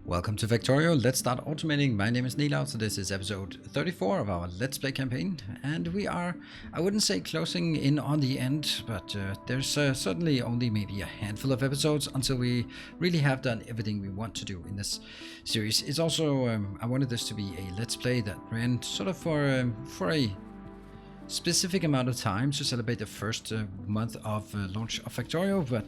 Welcome to Factorio. Let's start automating. My name is Neil. So this is episode 34 of our Let's Play campaign. And we are, I wouldn't say closing in on the end, but there's certainly only maybe a handful of episodes until we really have done everything we want to do in this series. It's also, I wanted this to be a Let's Play that ran sort of for a specific amount of time to celebrate the first month of launch of Factorio, but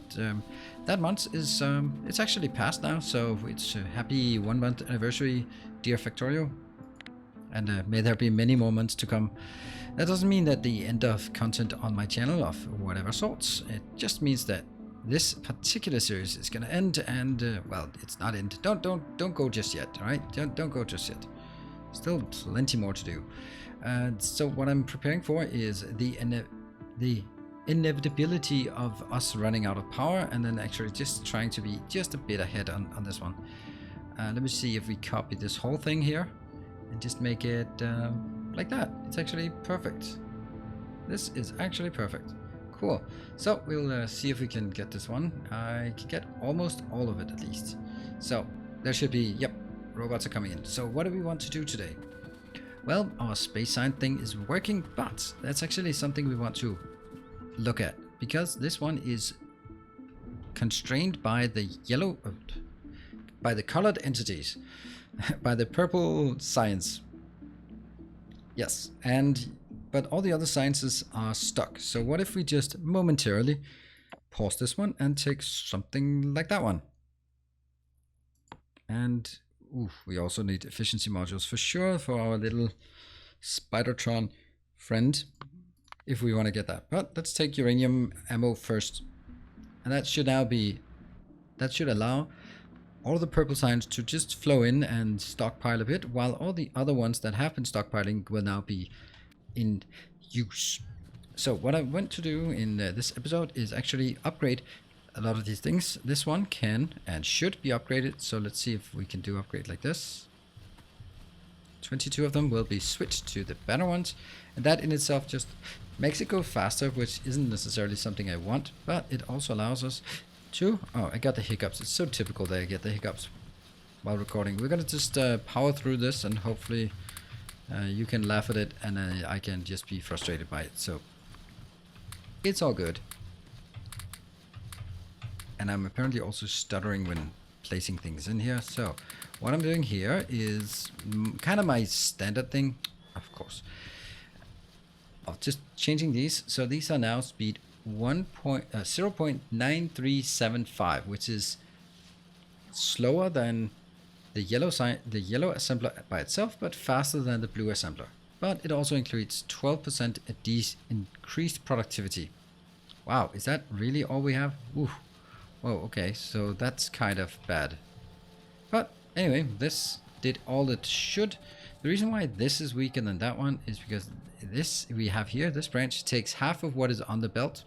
that month is it's actually past now, so it's a happy 1 month anniversary, dear Factorio, and may there be many more months to come. That doesn't mean that the end of content on my channel of whatever sorts. It just means that this particular series is gonna end, and well, it's not end. Don't go just yet, all right? Don't go just yet. Still plenty more to do. So what I'm preparing for is the inevitability of us running out of power, and then actually just trying to be just a bit ahead on this one. Let me see if we copy this whole thing here and just make it like that. It's actually perfect. This is actually perfect. Cool. So we'll see if we can get this one. I can get almost all of it at least. So there should be, yep, robots are coming in. So what do we want to do today? Well, our space sign thing is working, but that's actually something we want to look at, because this one is constrained by the yellow, by the colored entities, by the purple signs. Yes, but all the other sciences are stuck. So what if we just momentarily pause this one and take something like that one? And we also need efficiency modules for sure for our little Spidertron friend, if we want to get that. But let's take uranium ammo first. And that should allow all the purple signs to just flow in and stockpile a bit, while all the other ones that have been stockpiling will now be in use. So what I want to do in this episode is actually upgrade a lot of these things. This one can and should be upgraded, so let's see if we can do upgrade like this. 22 of them will be switched to the better ones, and that in itself just makes it go faster, which isn't necessarily something I want, but it also allows us to... Oh, I got the hiccups. It's so typical that I get the hiccups while recording. We're gonna just power through this, and hopefully you can laugh at it, and I can just be frustrated by it. So it's all good. And I'm apparently also stuttering when placing things in here. So what I'm doing here is kind of my standard thing, of course, of just changing these. So these are now speed 0.9375, which is slower than the yellow assembler by itself, but faster than the blue assembler. But it also includes 12% increased productivity. Wow, is that really all we have? Ooh. Whoa, okay, so that's kind of bad. But anyway, this did all it should. The reason why this is weaker than that one is because this we have here, this branch takes half of what is on the belt,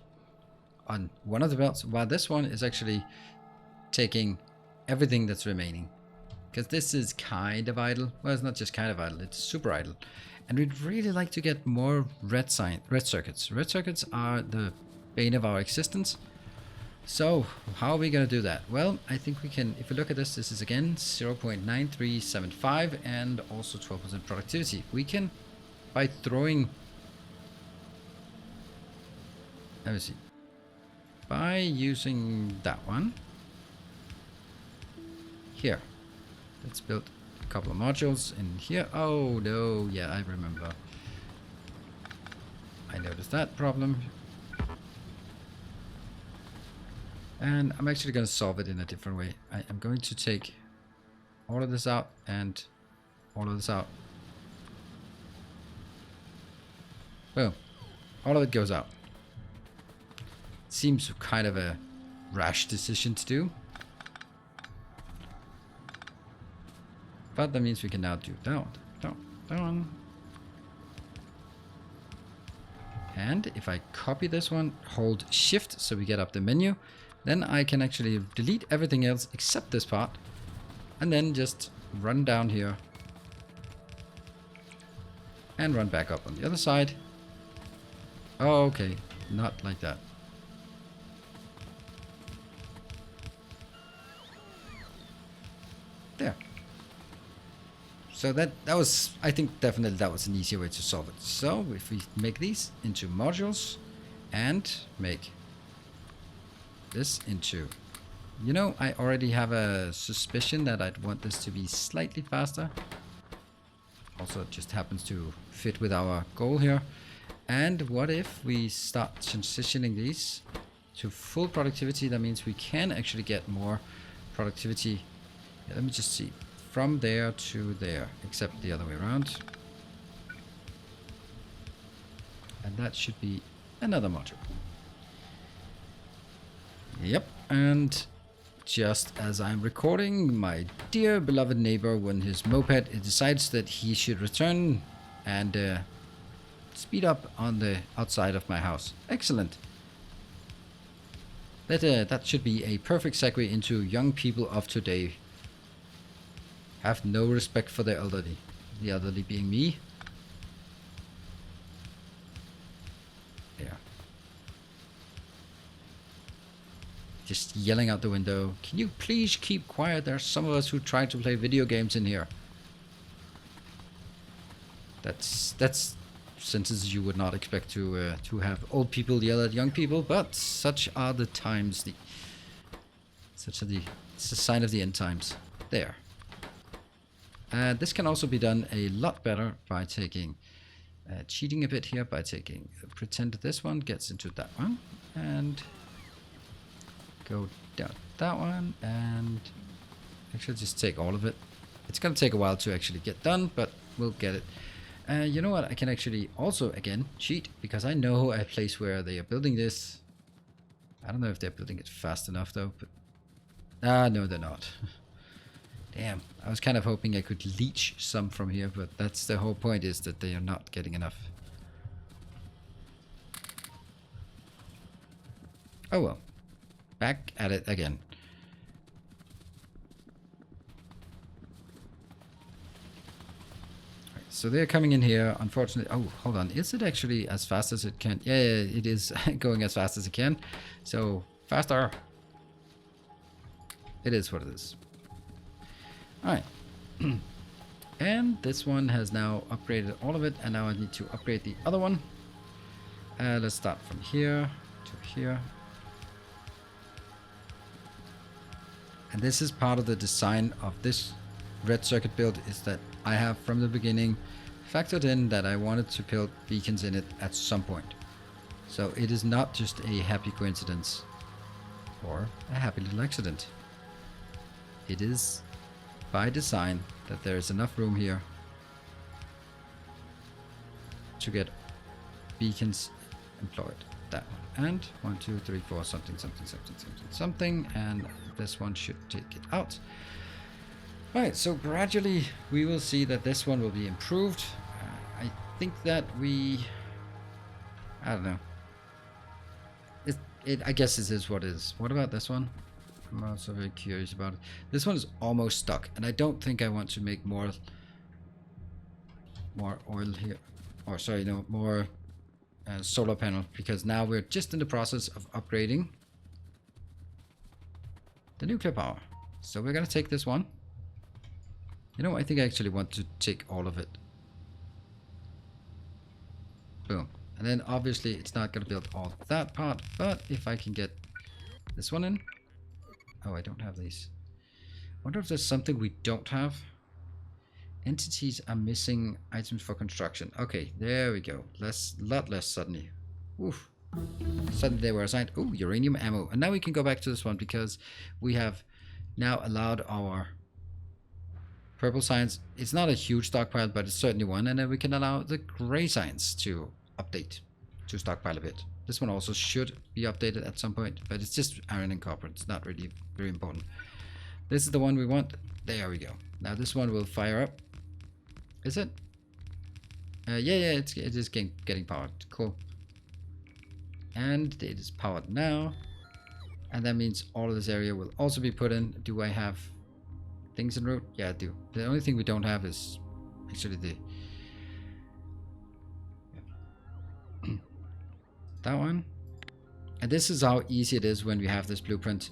on one of the belts, while this one is actually taking everything that's remaining. Because this is kind of idle. Well, it's not just kind of idle, it's super idle. And we'd really like to get more red circuits. Red circuits are the bane of our existence. So how are we going to do that? Well, I think we can, if we look at this, this is again 0.9375 and also 12% productivity. We can, by throwing, let me see, by using that one here, let's build a couple of modules in here. Oh no, yeah, I remember. I noticed that problem. And I'm actually going to solve it in a different way. I'm going to take all of this out and all of this out. Boom. All of it goes out. Seems kind of a rash decision to do. But that means we can now do down. And if I copy this one, hold shift so we get up the menu, then I can actually delete everything else except this part, and then just run down here and run back up on the other side. Oh, okay, not like that. There. So that was, I think definitely that was an easier way to solve it. So if we make these into modules and make this into, you know, I already have a suspicion that I'd want this to be slightly faster. Also, it just happens to fit with our goal here. And what if we start transitioning these to full productivity? That means we can actually get more productivity. Yeah, let me just see. From there to there, except the other way around. And that should be another module. Yep, and just as I'm recording, my dear beloved neighbor, when his moped decides that he should return and speed up on the outside of my house. Excellent. That should be a perfect segue into young people of today. Have no respect for the elderly. The elderly being me. There. Just yelling out the window. Can you please keep quiet? There are some of us who try to play video games in here. That's sentences you would not expect to have old people yell at young people, but such are the times. It's a sign of the end times. There. This can also be done a lot better by taking, cheating a bit here by taking, pretend this one gets into that one, and go down that one, and actually just take all of it. It's going to take a while to actually get done, but we'll get it. You know what, I can actually also, again, cheat, because I know a place where they are building this. I don't know if they're building it fast enough, though, but... no, they're not. Damn, I was kind of hoping I could leech some from here, but that's the whole point, is that they are not getting enough. Oh well. Back at it again. Right, so they're coming in here, unfortunately. Oh, hold on. Is it actually as fast as it can? Yeah, it is going as fast as it can. So, faster. It is what it is. Alright, and this one has now upgraded all of it, and now I need to upgrade the other one. Let's start from here to here. And this is part of the design of this red circuit build, is that I have from the beginning factored in that I wanted to build beacons in it at some point. So it is not just a happy coincidence or a happy little accident. It is by design that there is enough room here to get beacons employed. That one. And 1, 2, 3, 4, something, and this one should take it out. Right, so gradually we will see that this one will be improved. I think that I don't know. I guess this is what it is. What about this one? I'm also very curious about it. This one is almost stuck, and I don't think I want to make more oil here, or sorry, no, more solar panel, because now we're just in the process of upgrading the nuclear power. So we're gonna take this one. You know, I think I actually want to take all of it. Boom. And then obviously it's not gonna build all that part, but if I can get this one in. Oh, I don't have these. Wonder if there's something we don't have. Entities are missing items for construction. Okay, there we go. Lot less suddenly. Oof. Suddenly they were assigned. Ooh, uranium ammo. And now we can go back to this one, because we have now allowed our purple science. It's not a huge stockpile, but it's certainly one. And then we can allow the gray science to update, to stockpile a bit. This one also should be updated at some point, but it's just iron and copper. It's not really very important. This is the one we want. There we go. Now this one will fire up. Is it? Yeah, it is getting powered. Cool. And it is powered now. And that means all of this area will also be put in. Do I have things en route? Yeah, I do. The only thing we don't have is actually the... that one. And this is how easy it is when we have this blueprint.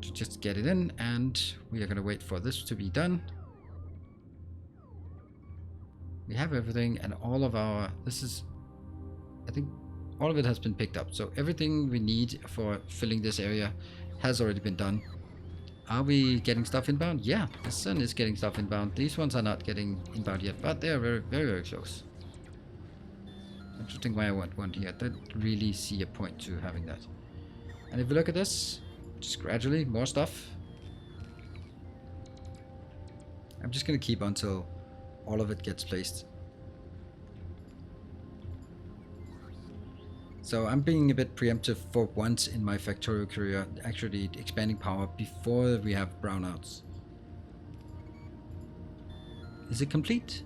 to just get it in, and we are going to wait for this to be done. We have everything, and all of our, this is, I think all of it has been picked up. So everything we need for filling this area has already been done. Are we getting stuff inbound? Yeah, the sun is getting stuff inbound. These ones are not getting inbound yet, but they are very, very, very close. Interesting why I want one here. I don't really see a point to having that. And if we look at this, just gradually, more stuff. I'm just going to keep until all of it gets placed. So I'm being a bit preemptive for once in my Factorio career, actually expanding power before we have brownouts. Is it complete?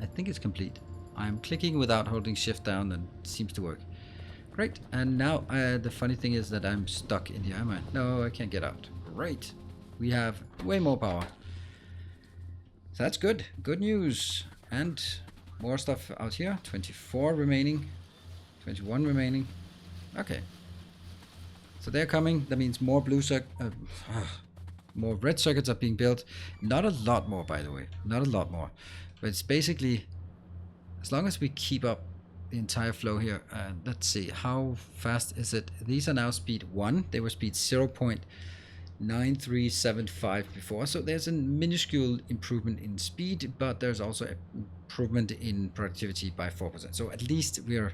I think it's complete. I'm clicking without holding shift down and it seems to work. Great, and now the funny thing is that I'm stuck in here, am I? No, I can't get out. Great, we have way more power. So that's good, good news. And more stuff out here, 24 remaining. 21 remaining. Okay. So they're coming. That means more more red circuits are being built. Not a lot more, by the way. Not a lot more. But it's basically, as long as we keep up the entire flow here. Let's see. How fast is it? These are now speed 1. They were speed 0.9375 before. So there's a minuscule improvement in speed, but there's also a improvement in productivity by 4%. So at least we're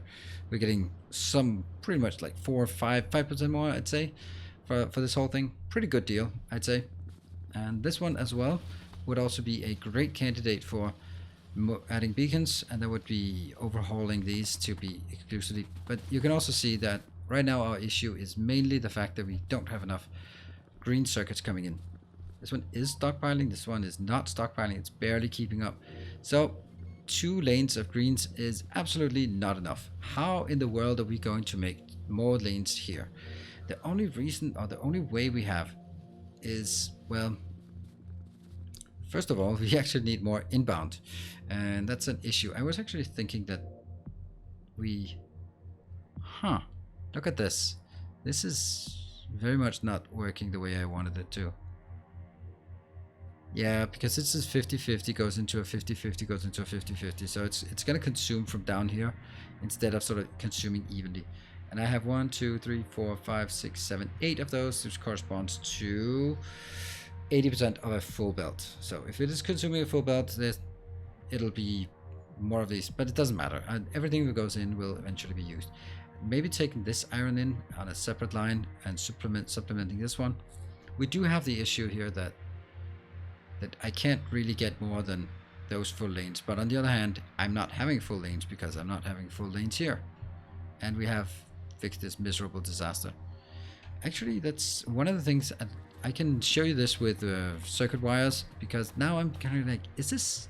getting some, pretty much like 5% more, I'd say, for this whole thing. Pretty good deal, I'd say. And this one as well would also be a great candidate for adding beacons, and that would be overhauling these to be exclusively. But you can also see that right now our issue is mainly the fact that we don't have enough green circuits coming in. This one is stockpiling, this one is not stockpiling, it's barely keeping up. So 2 lanes of greens is absolutely not enough. How in the world are we going to make more lanes here? The only reason, or the only way we have is, well, first of all, we actually need more inbound, and that's an issue. I was actually thinking that we, look at this. This is very much not working the way I wanted it to. Yeah, because this is 50-50 goes into a 50-50 goes into a 50-50, so it's gonna consume from down here instead of sort of consuming evenly. And I have 1, 2, 3, 4, 5, 6, 7, 8 of those, which corresponds to 80% of a full belt. So if it is consuming a full belt, it'll be more of these, but it doesn't matter. Everything that goes in will eventually be used. Maybe taking this iron in on a separate line and supplementing this one. We do have the issue here that I can't really get more than those full lanes, but on the other hand, I'm not having full lanes because I'm not having full lanes here, and we have fixed this miserable disaster. Actually, that's one of the things. I can show you this with circuit wires, because now I'm kind of like,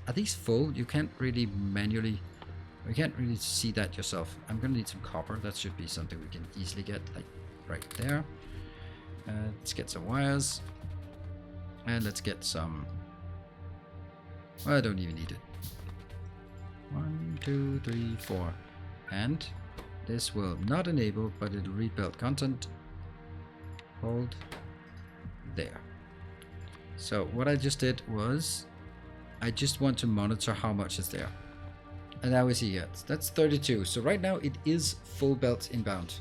are these full? You can't really manually, you can't really see that yourself. I'm gonna need some copper. That should be something we can easily get, like right there. Let's get some wires, and let's get some. Well, I don't even need it. 1, 2, 3, 4, and this will not enable, but it'll read belt content. Hold there. So what I just did was, I just want to monitor how much is there, and now we see it. That's 32. So right now it is full belt inbound,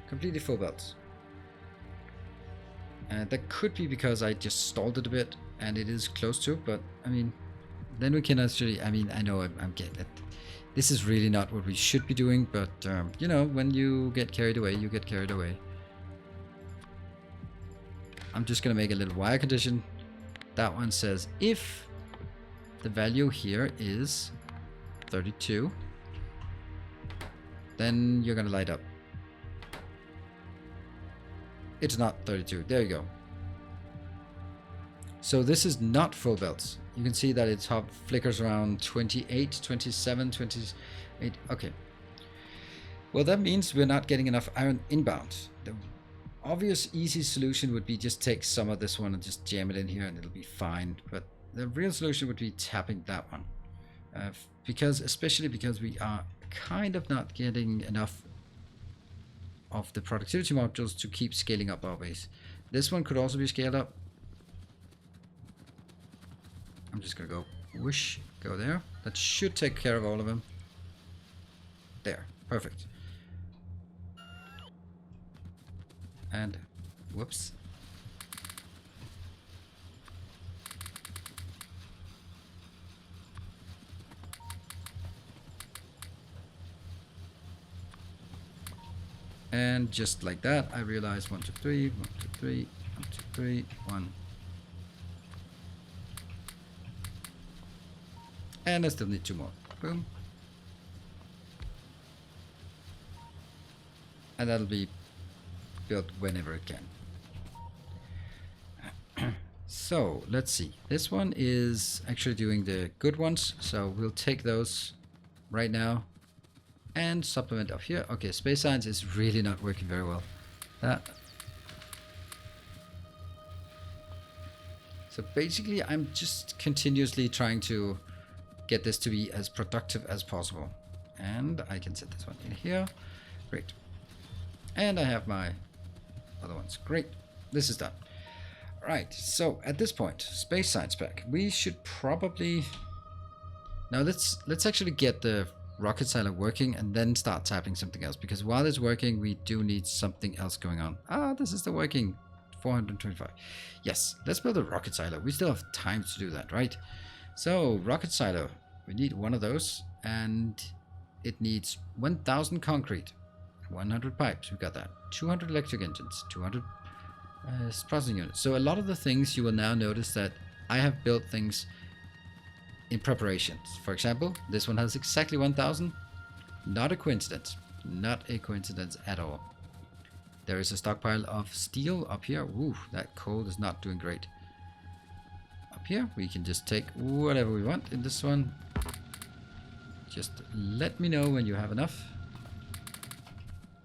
completely full belt. And that could be because I just stalled it a bit, and it is close to. But I mean, then we can actually. I mean, I know I'm getting it. This is really not what we should be doing, but you know, when you get carried away, you get carried away. I'm just gonna make a little wire condition. That one says if the value here is 32, then you're gonna light up. It's not 32. There you go. So this is not full belts. You can see that its top flickers around 28, 27, 28. Okay. Well, that means we're not getting enough iron inbound. The obvious easy solution would be just take some of this one and just jam it in here and it'll be fine. But the real solution would be tapping that one. Especially because we are kind of not getting enough of the productivity modules to keep scaling up our base. This one could also be scaled up. I'm just gonna go whoosh, go there. That should take care of all of them. There, perfect. And whoops. And just like that, I realized 1, 2, 3, 1, 2, 3, 1, 2, 3, 1. And I still need 2 more. Boom. And that'll be built whenever it can. So let's see. This one is actually doing the good ones, so we'll take those right now and supplement up here. Okay, space science is really not working very well. So basically I'm just continuously trying to get this to be as productive as possible. And I can set this one in here. Great. And I have my other ones. Great. This is done. Right, so at this point, space science pack. We should probably... Now let's actually get the rocket silo working and then start typing something else. Because while it's working, we do need something else going on. Ah, this is the working 425. Yes, let's build a rocket silo. We still have time to do that, right? So, rocket silo. We need one of those. And it needs 1,000 concrete. 100 pipes. We got that. 200 electric engines. 200... processing units. So a lot of the things you will now notice that I have built things in preparation. For example, this one has exactly 1,000. Not a coincidence. Not a coincidence at all. There is a stockpile of steel up here. Ooh, that coal is not doing great. Up here, we can just take whatever we want in this one. Just let me know when you have enough.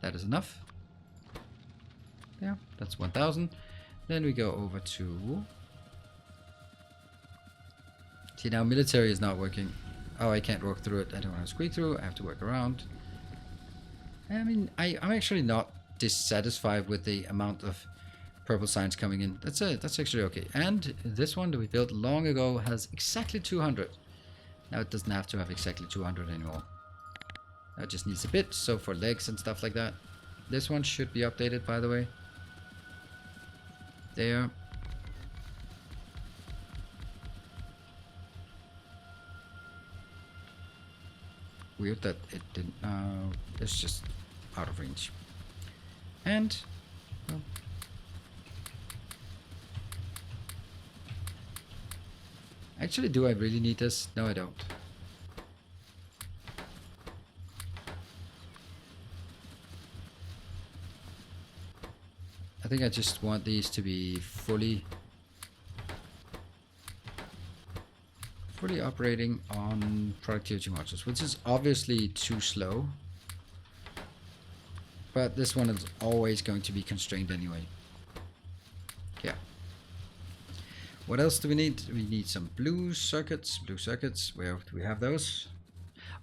That is enough. Yeah, that's 1,000. Then we go over to... See, now military is not working. Oh, I can't walk through it. I don't want to squeak through. I have to work around. I mean, I'm actually not dissatisfied with the amount of purple signs coming in. That's it. That's actually okay. And this one that we built long ago has exactly 200. Now it doesn't have to have exactly 200 anymore. That just needs a bit. So for legs and stuff like that. This one should be updated, by the way. There. Weird that it didn't. It's just out of range. And well, actually, do I really need this? No, I don't. I think I just want these to be fully operating on productivity modules, which is obviously too slow. But this one is always going to be constrained anyway. Yeah. What else do we need? We need some blue circuits. Blue circuits. Where do we have those?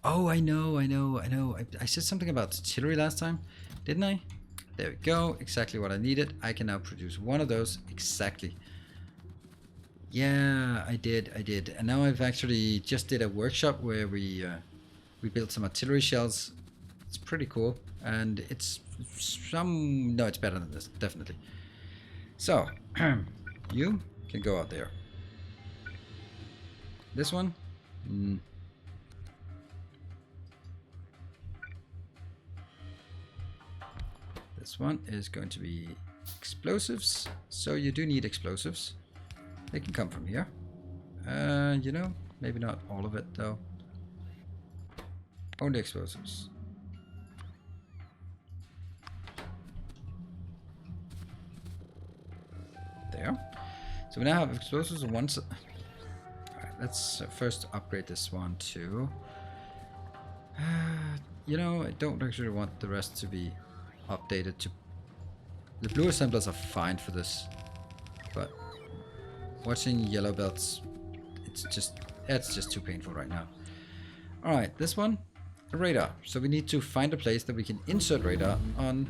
Oh, I know. I said something about artillery last time, didn't I? There we go. Exactly what I needed. I can now produce one of those. Exactly. Yeah, I did. And now I've actually just did a workshop where we built some artillery shells. It's pretty cool. And it's no, it's better than this, definitely. So, you can go out there. This one? This one is going to be explosives. So you do need explosives. They can come from here. You know, maybe not all of it though. Only explosives. There. So we now have explosives on one side. Alright, let's first upgrade this one to... you know, I don't actually want the rest to be updated to... The blue assemblers are fine for this. But watching yellow belts, it's just too painful right now. Alright, this one, a radar. So we need to find a place that we can insert radar on.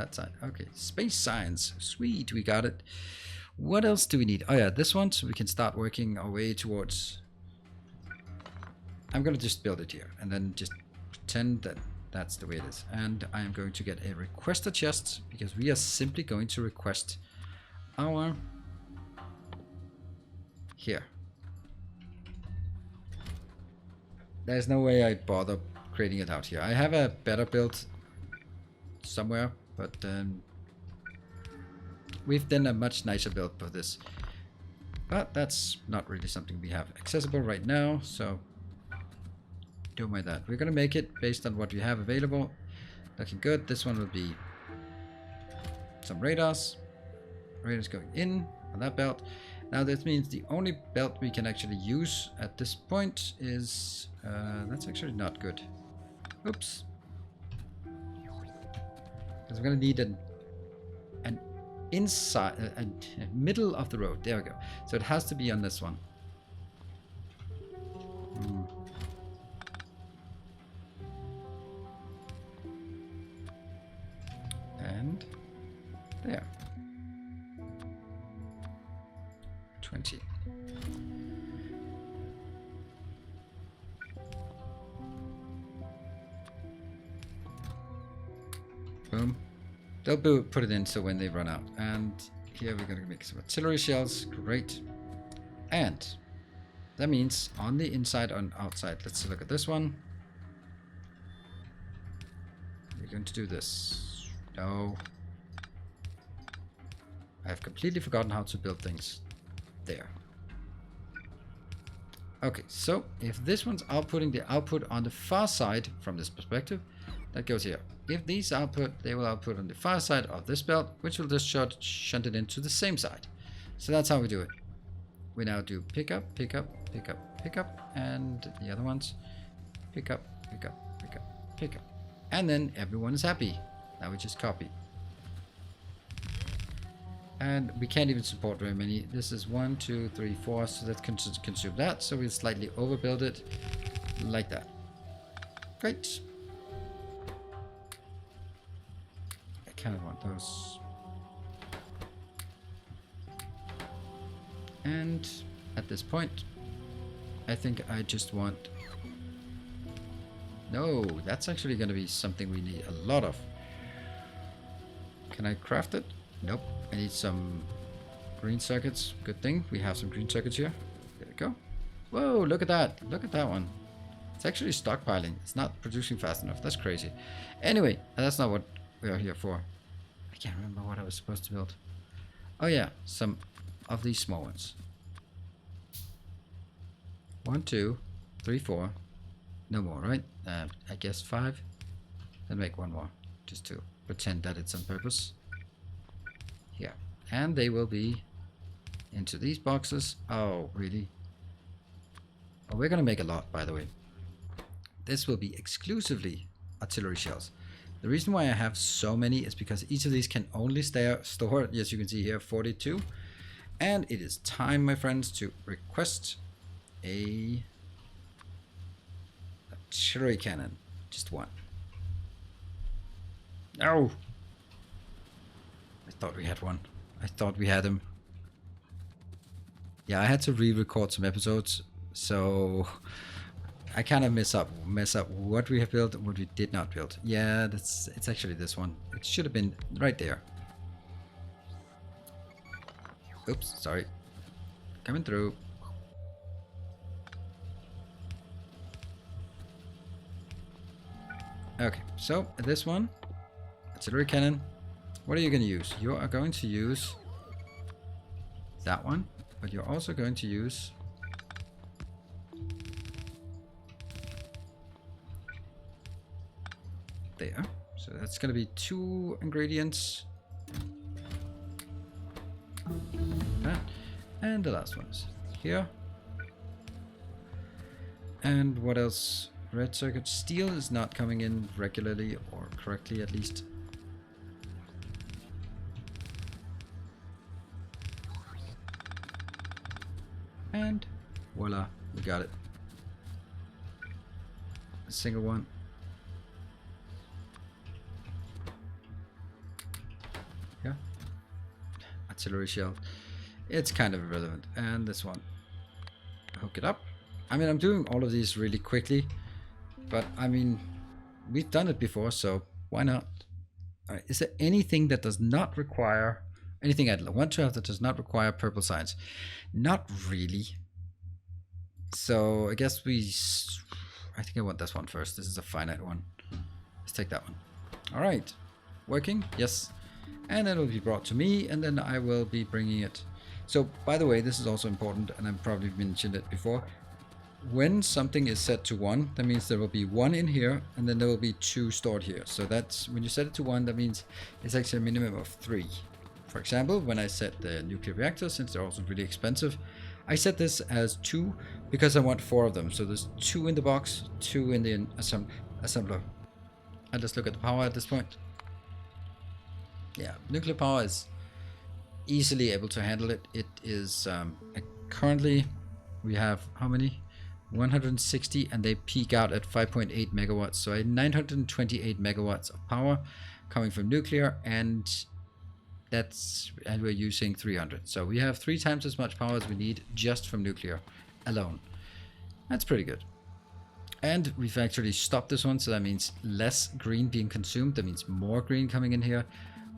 that side. Okay, space science. Sweet, we got it. What else do we need? Oh yeah, this one, so we can start working our way towards... I'm going to just build it here and then just pretend that that's the way it is. And I am going to get a requester chest because we are simply going to request our... Here. There's no way I bother creating it out here. I have a better build somewhere, but we've done a much nicer build for this. But that's not really something we have accessible right now, so don't mind that. We're going to make it based on what we have available. Looking good. This one will be some radars. Radars going in on that belt. Now that means the only belt we can actually use at this point is... that's actually not good. Oops. Because we're going to need an inside... a middle of the road. There we go. So it has to be on this one. And there. 20. Boom. They'll put it in so when they run out. And here we're going to make some artillery shells. Great. And that means on the inside and outside. Let's look at this one. We're going to do this. No. I've completely forgotten how to build things. There. Okay, so if this one's outputting the output on the far side from this perspective, that goes here. If these output, they will output on the far side of this belt, which will just shunt it into the same side. So that's how we do it. We now do pick up, pick up, pick up, pick up, and the other ones pick up, pick up, pick up, pick up. And then everyone is happy. Now we just copy. And we can't even support very many. This is 1, 2, 3, 4, so that can consume that. So we'll slightly overbuild it like that. Great. I kind of want those. And at this point, I think I just want... No, that's actually going to be something we need a lot of. Can I craft it? Nope. I need some green circuits. Good thing we have some green circuits here. There we go. Whoa, look at that. Look at that one. It's actually stockpiling. It's not producing fast enough. That's crazy. Anyway, that's not what we are here for. I can't remember what I was supposed to build. Oh yeah, some of these small ones. 1, 2, 3, 4. No more, right? I guess 5. Then make one more. Just to pretend that it's on purpose. Here. And they will be into these boxes. Oh, really? Oh, we're going to make a lot, by the way. This will be exclusively artillery shells. The reason why I have so many is because each of these can only store, as you can see here, 42. And it is time, my friends, to request a artillery cannon. Just one. No! I thought we had one. I thought we had him. Yeah, I had to re-record some episodes, so I kind of mess up what we have built and what we did not build. Yeah, it's actually this one. It should have been right there. Oops, sorry. Coming through. Okay, so this one, artillery cannon. What are you going to use? You are going to use that one, but you're also going to use there. So that's going to be 2 ingredients. And the last one is here. And what else? Red circuit. Steel is not coming in regularly, or correctly at least. And voila, we got it. A single one. artillery shelf. It's kind of irrelevant. And this one, hook it up. I mean, I'm doing all of these really quickly, but I mean, we've done it before, so why not? All right, is there anything that does not require, anything I'd want to have that does not require purple signs? Not really. So I guess I think I want this one first. This is a finite one. Let's take that one. All right, working, yes. And then it will be brought to me, and then I will be bringing it. So by the way, this is also important, and I've probably mentioned it before. When something is set to 1, that means there will be 1 in here, and then there will be 2 stored here. So that's, when you set it to 1, that means it's actually a minimum of 3. For example, when I set the nuclear reactors, since they're also really expensive, I set this as 2 because I want 4 of them. So there's 2 in the box, 2 in the assembler. And let's look at the power at this point. Yeah, nuclear power is easily able to handle it. It is currently, we have how many? 160, and they peak out at 5.8 megawatts. So I had 928 megawatts of power coming from nuclear, and we're using 300. So we have 3 times as much power as we need just from nuclear alone. That's pretty good. And we've actually stopped this one, so that means less green being consumed. That means more green coming in here.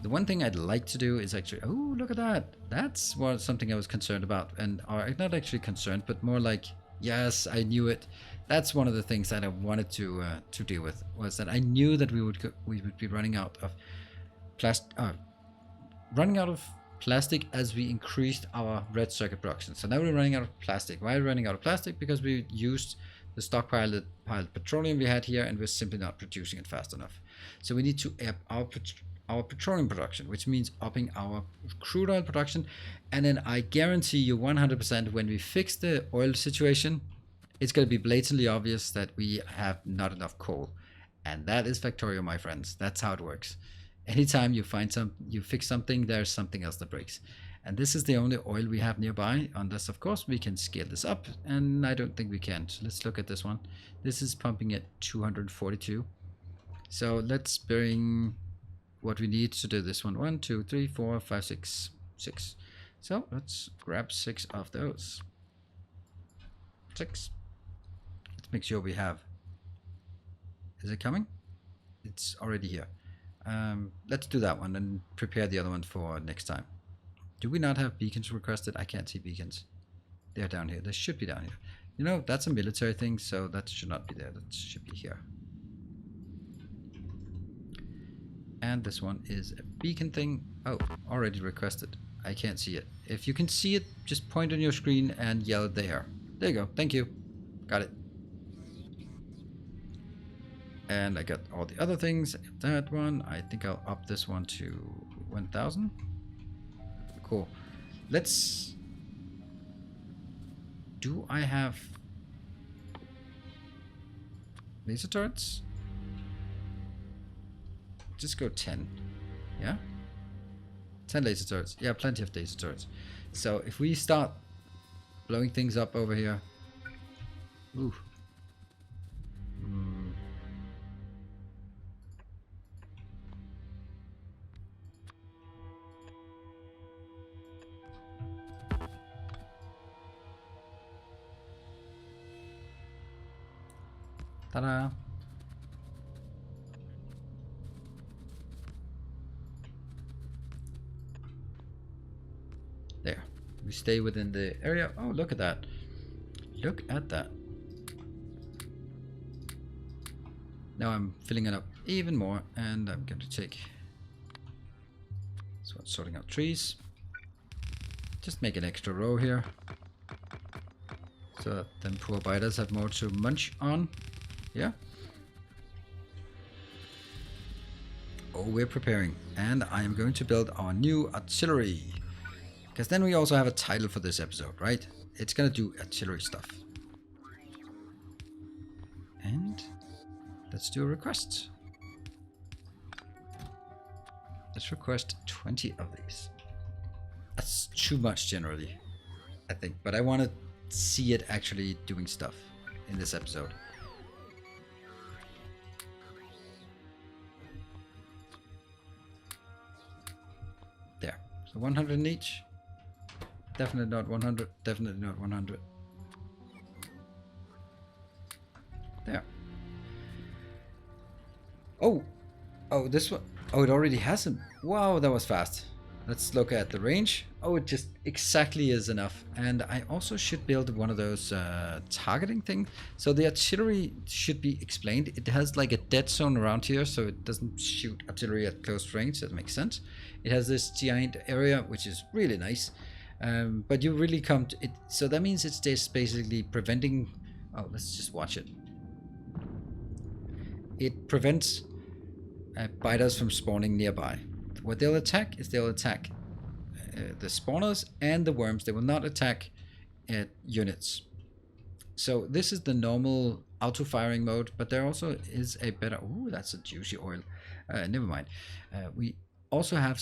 The one thing I'd like to do is actually, oh, look at that. That's something I was concerned about, and or not actually concerned, but more like, yes, I knew it. That's one of the things that I wanted to deal with, was that I knew that we would be running out of plastic as we increased our red circuit production. So now we're running out of plastic. Why are we running out of plastic? Because we used the stockpiled petroleum we had here, and we're simply not producing it fast enough. So we need to up our petroleum production, which means upping our crude oil production. And then I guarantee you 100% when we fix the oil situation, it's going to be blatantly obvious that we have not enough coal. And that is Factorio, my friends. That's how it works. Anytime you fix something, there's something else that breaks. And this is the only oil we have nearby, unless of course we can scale this up, and I don't think we can. So let's look at this one. This is pumping at 242. So let's bring what we need to do this one. 1, 2, 3, 4, 5, 6. So let's grab 6 of those. 6. Let's make sure we have. Is it coming? It's already here. Let's do that one and prepare the other one for next time. Do we not have beacons requested? I can't see beacons. They're down here. They should be down here. You know, that's a military thing, so that should not be there. That should be here. And this one is a beacon thing. Oh, already requested. I can't see it. If you can see it, just point on your screen and yell there. There you go. Thank you. Got it. And I got all the other things. That one. I think I'll up this one to 1000. Cool. Let's... Do I have laser turrets? Just go 10. Yeah? 10 laser turrets. Yeah, plenty of laser turrets. So if we start blowing things up over here... Ooh. Ta-da! There. We stay within the area. Oh, look at that. Look at that. Now I'm filling it up even more, and I'm going to take... So I'm sorting out trees. Just make an extra row here, so that then poor biters have more to munch on. Yeah. Oh, we're preparing, and I am going to build our new artillery, because then we also have a title for this episode, right? It's gonna do artillery stuff. And let's do a request. Let's request 20 of these. That's too much generally, I think, but I want to see it actually doing stuff in this episode. There. So 100 in each. Definitely not 100. Definitely not 100. There. Oh, oh, this one. Oh, it already has him. Wow, that was fast. Let's look at the range. Oh, it just exactly is enough. And I also should build one of those targeting things. So the artillery should be explained. It has like a dead zone around here, so it doesn't shoot artillery at close range. That makes sense. It has this giant area, which is really nice. But you really come to it. So that means it's just basically preventing. Oh, let's just watch it. It prevents biters from spawning nearby. What they'll attack is they'll attack the spawners and the worms. They will not attack units. So this is the normal auto firing mode, but there also is a better. Ooh, that's a juicy oil. Never mind. We also have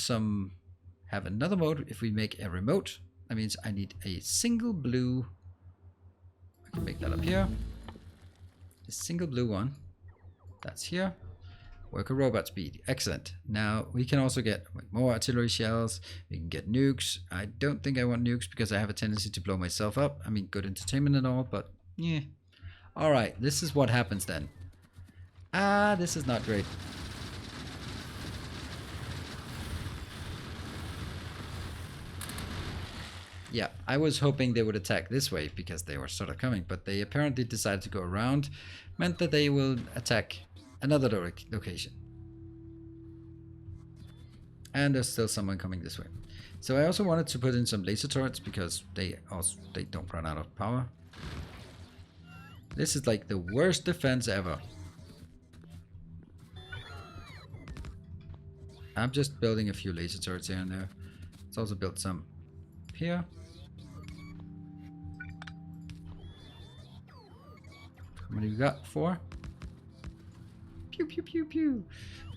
another mode. If we make a remote, that means I need a single blue. I can make that up here. A single blue one. That's here. Worker robot speed. Excellent. Now we can also get more artillery shells. We can get nukes. I don't think I want nukes because I have a tendency to blow myself up. I mean, good entertainment and all, but yeah. Alright, this is what happens then. This is not great. Yeah, I was hoping they would attack this way because they were sort of coming, but they apparently decided to go around. Meant that they will attack another location. And there's still someone coming this way. So I also wanted to put in some laser turrets because they don't run out of power. This is like the worst defense ever. I'm just building a few laser turrets here and there. Let's also build some here. How many we got? 4? Pew, pew, pew, pew.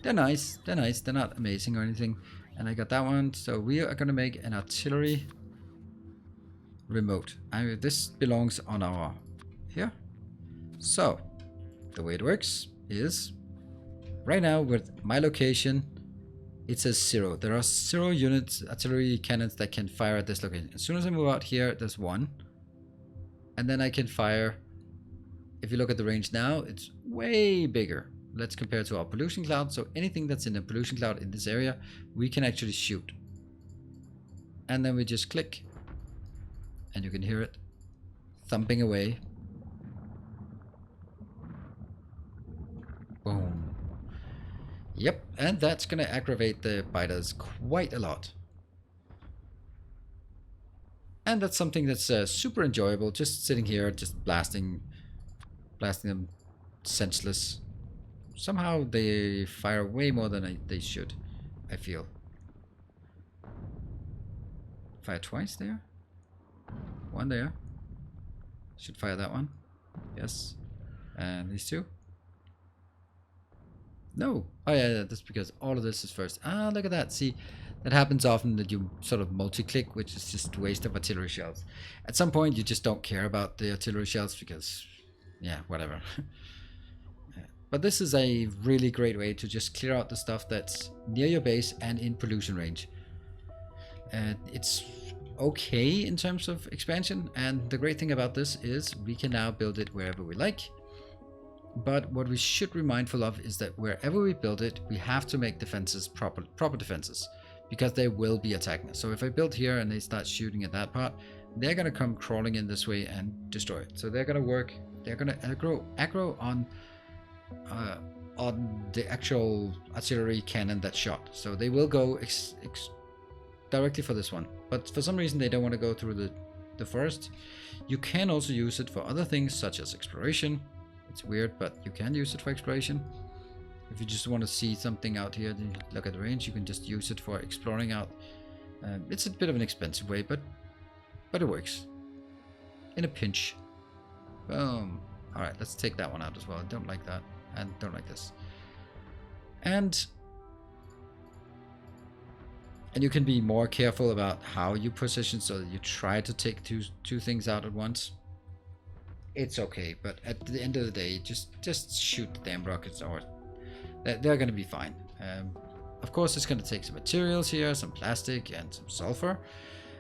They're nice. They're nice. They're not amazing or anything. And I got that one. So we are going to make an artillery remote. This belongs on our here. So the way it works is right now with my location, it says 0. There are 0 units, artillery cannons that can fire at this location. As soon as I move out here, there's 1. And then I can fire. If you look at the range now, it's way bigger. Let's compare to our pollution cloud. So anything that's in a pollution cloud in this area, we can actually shoot. And then we just click. And you can hear it thumping away. Boom. Yep, and that's going to aggravate the biters quite a lot. And that's something that's super enjoyable. Just sitting here, just blasting them senseless. Somehow they fire way more than they should, I feel. Fire twice there. 1 there. Should fire that one. Yes. And these 2. No. Oh yeah, that's because all of this is first. Ah, look at that. See, that happens often that you sort of multi-click, which is just waste of artillery shells. At some point, you just don't care about the artillery shells because, yeah, whatever. But this is a really great way to just clear out the stuff that's near your base and in pollution range. It's okay in terms of expansion, and the great thing about this is we can now build it wherever we like. But what we should be mindful of is that wherever we build it, we have to make defenses proper defenses, because they will be attacking us. So if I build here and they start shooting at that part, they're going to come crawling in this way and destroy it. So they're going to work, they're going to aggro on the actual artillery cannon that shot. So they will go directly for this one. But for some reason they don't want to go through the forest. You can also use it for other things such as exploration. It's weird, but you can use it for exploration. If you just want to see something out here, then look at the range, you can just use it for exploring out. It's a bit of an expensive way, but it works. In a pinch. Boom. Alright, let's take that one out as well. I don't like that. And don't like this. And you can be more careful about how you position so that you try to take two things out at once. It's okay, but at the end of the day, just shoot the damn rockets, or they're going to be fine. of course, it's going to take some materials here, some plastic and some sulfur.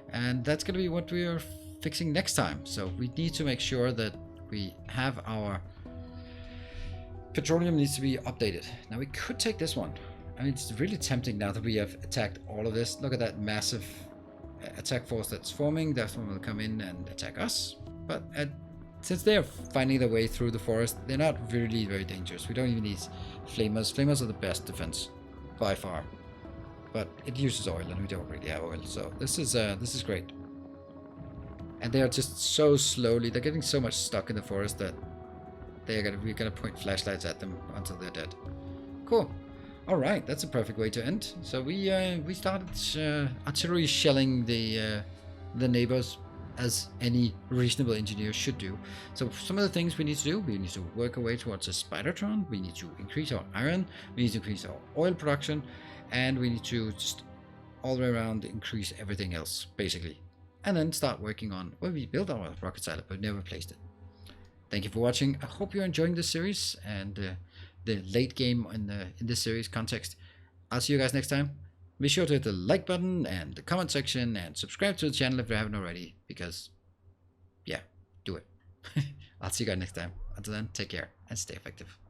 And that's going to be what we are fixing next time. So we need to make sure that we have our petroleum needs to be updated. Now we could take this one. I mean, it's really tempting now that we have attacked all of this. Look at that massive attack force that's forming. That one will come in and attack us. But since they're finding their way through the forest, they're not really very dangerous. We don't even need flamers. Flamers are the best defense by far. But it uses oil, and we don't really have oil. So this is great. And they are just so slowly. They're getting so much stuck in the forest that we're gonna point flashlights at them until they're dead. Cool. All right, that's a perfect way to end. So we started artillery shelling the neighbors, as any reasonable engineer should do. So some of the things we need to do, we need to work our way towards a Spidertron. We need to increase our iron. We need to increase our oil production, and we need to just all the way around increase everything else, basically, and then start working on where we built our rocket silo but never placed it. Thank you for watching. I hope you're enjoying this series and the late game in this series context. I'll see you guys next time. Be sure to hit the like button and the comment section and subscribe to the channel if you haven't already, because yeah, do it. I'll see you guys next time. Until then, take care and stay effective.